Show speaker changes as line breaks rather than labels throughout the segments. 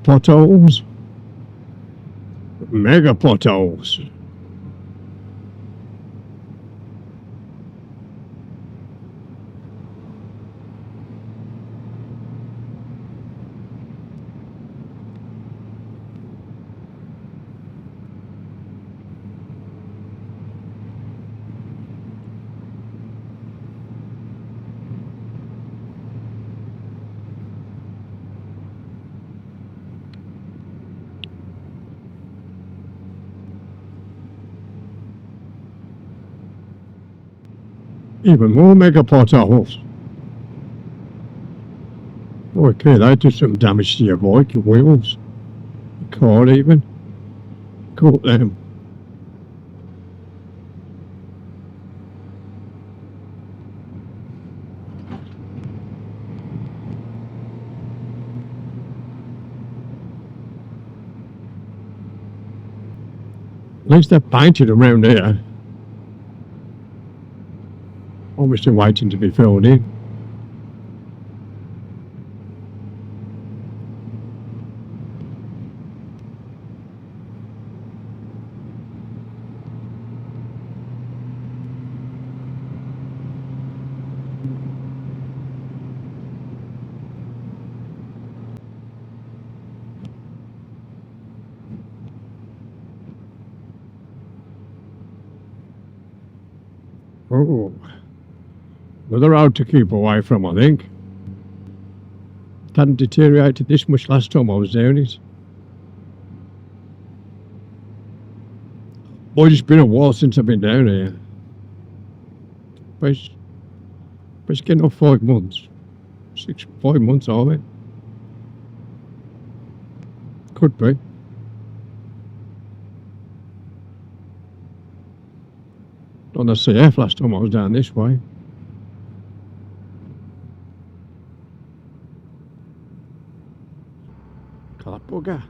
Potholes. Mega potholes. Even more mega potholes. Okay, that did some damage to your bike, your wheels, your car even. Caught them. At least they're painted around here. Obviously waiting to be filled in. Oh. Another road to keep away from, I think. It hadn't deteriorated this much last time I was down it. Boy, it's been a while since I've been down here. But it's getting off 5 months. 5 months, are it? Could be. On the CF last time I was down this way. Bugger.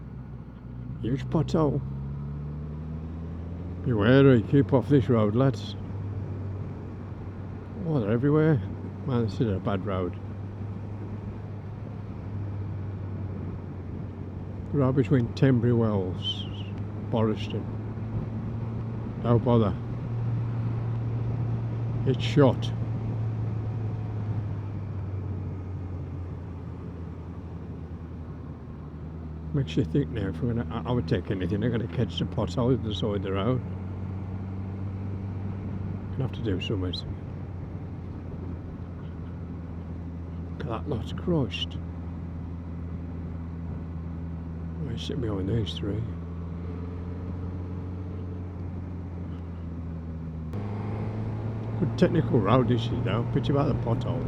Huge pothole. Be wary, keep off this road, lads. Oh, they're everywhere. Man, this is a bad road. The road between Tenbury Wells, Boraston. Don't bother. It's shot. Makes you think now, if I would take anything, they're going to catch the pothole at the side of the road. Gonna have to do something. Look at that lot's crushed. I sit behind these three. Good technical road this is though, pity about the potholes.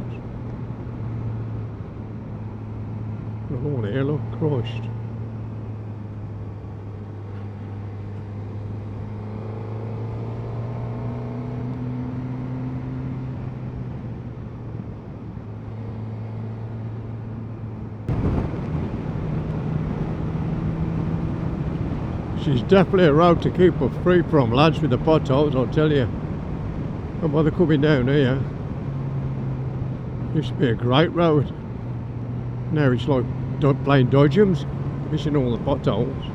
Another one here, look, crushed. She's definitely a road to keep us free from, lads, with the potholes, I'll tell you. Don't bother coming down here. Used to be a great road. Now it's like playing dodgems, missing all the potholes.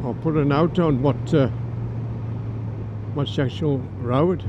I'll put a note on what's the actual road.